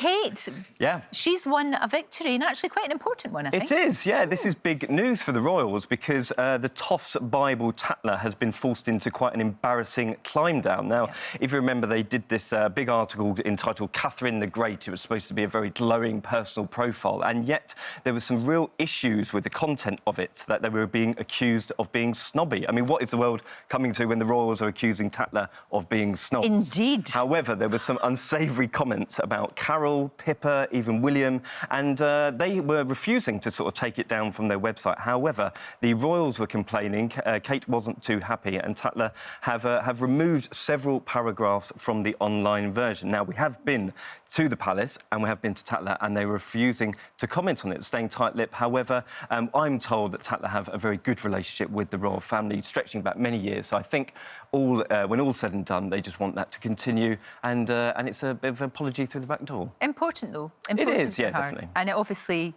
Kate, she's won a victory, and actually quite an important one, I think. It is, yeah. This is big news for the royals because the Toffs Bible Tatler has been forced into quite an embarrassing climb down. Now, if you remember, they did this big article entitled Catherine the Great. It was supposed to be a very glowing personal profile, and yet there were some real issues with the content of it, that they were being accused of being snobby. I mean, what is the world coming to when the royals are accusing Tatler of being snobs? Indeed. However, there were some unsavoury comments about Carol, Pippa, even William, and they were refusing to sort of take it down from their website. However, the royals were complaining. Kate wasn't too happy, and Tatler have removed several paragraphs from the online version. Now, we have been to the palace and we have been to Tatler, and they were refusing to comment on it, staying tight-lipped. However, I'm told that Tatler have a very good relationship with the royal family, stretching back many years. So I think when all's said and done, they just want that to continue, and it's a bit of an apology through the back door. Important, though. It is, yeah, definitely. And it obviously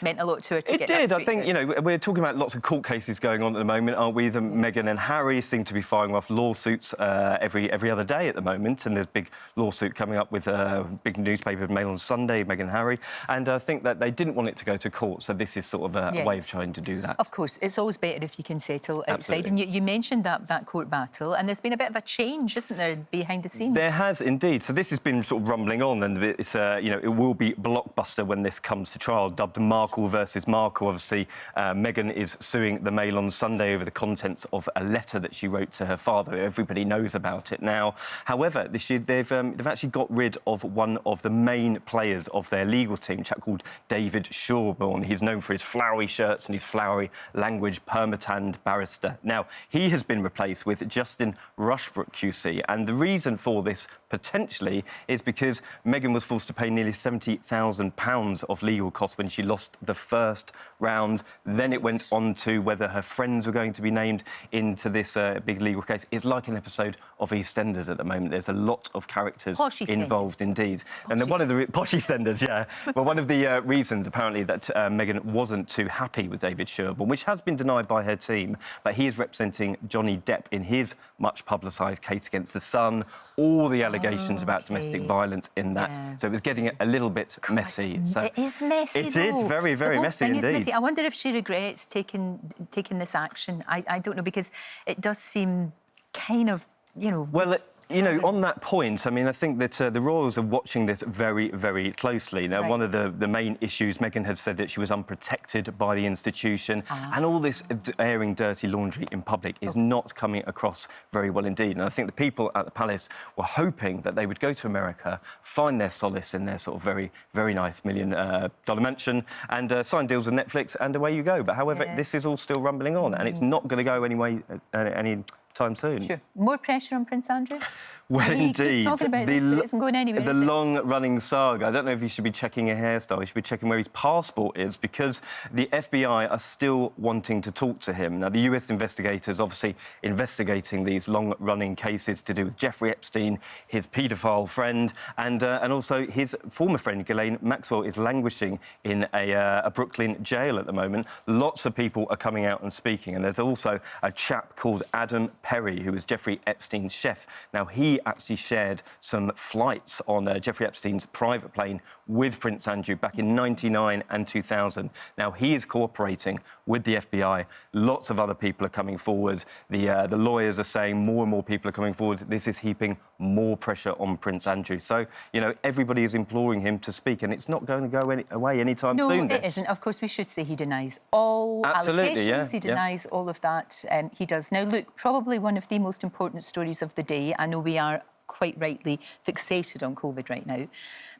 meant a lot to her to get that It did. I think, through. you know, we're talking about lots of court cases going on at the moment, aren't we? Meghan and Harry seem to be firing off lawsuits every other day at the moment, and there's a big lawsuit coming up with a big newspaper, Mail on Sunday, Meghan and Harry, and I think that they didn't want it to go to court, so this is sort of a way of trying to do that. Of course, it's always better if you can settle outside. And you mentioned that court battle, and there's been a bit of a change, isn't there, behind the scenes? There has indeed. So this has been sort of rumbling on, and it's you know, it will be blockbuster when this comes to trial, dubbed Markle versus Markle. Obviously, Meghan is suing the Mail on Sunday over the contents of a letter that she wrote to her father. Everybody knows about it now. However, this year they've actually got rid of one of the main players of their legal team, a chap called David Shawborn. He's known for his flowery shirts and his flowery language, permatanned barrister. Now, he has been replaced with Justin Rushbrook QC, and the reason for this potentially is because Meghan was forced to pay nearly £70,000 of legal costs when she lost the first round. Then it went on to whether her friends were going to be named into this big legal case. It's like an episode of EastEnders at the moment. There's a lot of characters involved, indeed. And one of the Posh EastEnders, yeah. Well, one of the reasons apparently that Meghan wasn't too happy with David Shawborn, which has been denied by her team, but he is representing Johnny Depp in his much publicised case against The Sun. All the allegations about domestic violence in that, so it was getting a little bit messy. So it is messy. It is very, very messy indeed. Messy. I wonder if she regrets taking this action. I don't know, because it does seem kind of, you know. Well, you know, on that point, I mean, I think that the royals are watching this very, very closely. Now, one of the main issues, Meghan had said that she was unprotected by the institution, and all this airing dirty laundry in public is not coming across very well indeed. And I think the people at the palace were hoping that they would go to America, find their solace in their sort of very, very nice $1 million mansion, and sign deals with Netflix, and away you go. But however, this is all still rumbling on, and it's not going to go any time soon. Sure. More pressure on Prince Andrew? Well, indeed. Talking about this, it isn't going anywhere. The long-running saga. I don't know if you should be checking your hairstyle. You should be checking where his passport is, because the FBI are still wanting to talk to him. Now, the US investigators obviously investigating these long-running cases to do with Jeffrey Epstein, his paedophile friend, and also his former friend, Ghislaine Maxwell, is languishing in a Brooklyn jail at the moment. Lots of people are coming out and speaking, and there's also a chap called Adam Perry, who was Jeffrey Epstein's chef. Now, he actually shared some flights on Jeffrey Epstein's private plane with Prince Andrew back in '99 and 2000. Now, he is cooperating with the FBI. Lots of other people are coming forward. The lawyers are saying more and more people are coming forward. This is heaping more pressure on Prince Andrew. So, you know, everybody is imploring him to speak, and it's not going to go away anytime soon. No, it isn't. Of course, we should say he denies all allegations. He denies all of that. He does. Now, look, probably one of the most important stories of the day. I know we are quite rightly fixated on COVID right now,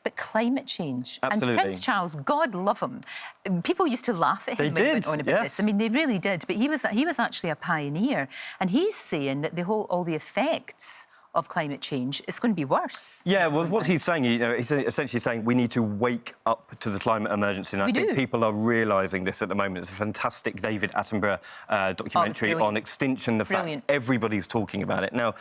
but climate change. Absolutely. And Prince Charles, God love him. People used to laugh at him when he went on about this. I mean, they really did. But he was actually a pioneer, and he's saying that all the effects of climate change, it's going to be worse. Yeah, well, what he's saying, you know, he's essentially saying we need to wake up to the climate emergency. And I think people are realising this at the moment. It's a fantastic David Attenborough documentary on extinction, the fact everybody's talking about it. Now,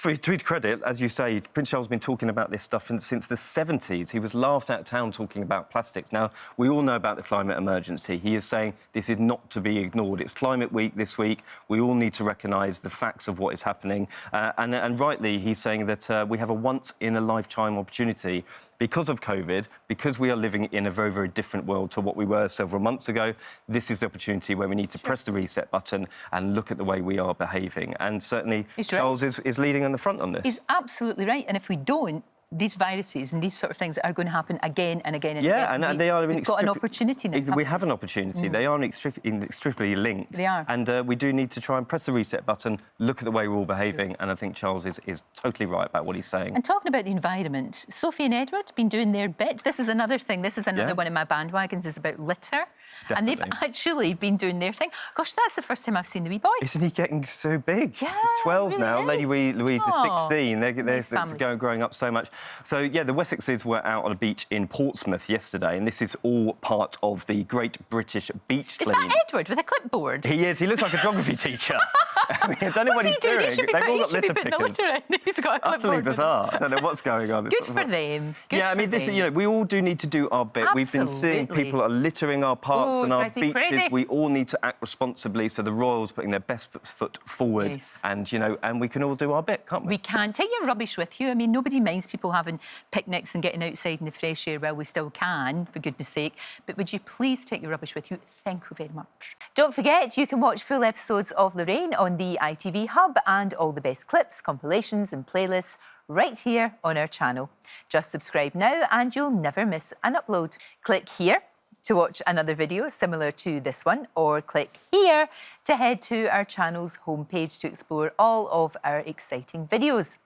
to his credit, as you say, Prince Charles has been talking about this stuff since the 70s. He was laughed out of town talking about plastics. Now, we all know about the climate emergency. He is saying this is not to be ignored. It's Climate Week this week. We all need to recognise the facts of what is happening. And rightly, he's saying that we have a once-in-a-lifetime opportunity because of COVID, because we are living in a very, very different world to what we were several months ago. This is the opportunity where we need to press the reset button and look at the way we are behaving. And certainly Charles is leading on the front on this. He's absolutely right. And if we don't, these viruses and these sort of things are going to happen again and again and again. Yeah, and they are... We've got an opportunity now. We have an opportunity. They are inextricably linked. They are. And we do need to try and press the reset button, look at the way we're all behaving, and I think Charles is totally right about what he's saying. And talking about the environment, Sophie and Edward have been doing their bit. This is another thing. This is another one of my bandwagons, is about litter. Definitely. And they've actually been doing their thing. Gosh, that's the first time I've seen the wee boy. Isn't he getting so big? Yeah, he's 12 really now. is. Lady Louise is 16. They're Nice growing up so much. So, yeah, the Wessexes were out on a beach in Portsmouth yesterday, and this is all part of the Great British Beach Clean. Is that Edward with a clipboard? He is. He looks like a geography teacher. I mean, I don't know what he's doing. He should be putting the litter in. He's got a clipboard. Utterly bizarre. I don't know what's going on. Good for them. Yeah, I mean, this is, you know, we all do need to do our bit. Absolutely. We've been seeing people are littering our parks and our beaches. Crazy. We all need to act responsibly. So the Royals putting their best foot forward, and you know, and we can all do our bit, can't we? We can. Take your rubbish with you. I mean, nobody minds people having picnics and getting outside in the fresh air. Well, we still can, for goodness sake. But would you please take your rubbish with you? Thank you very much. Don't forget, you can watch full episodes of Lorraine on the ITV Hub and all the best clips, compilations and playlists right here on our channel. Just subscribe now and you'll never miss an upload. Click here to watch another video similar to this one, or click here to head to our channel's homepage to explore all of our exciting videos.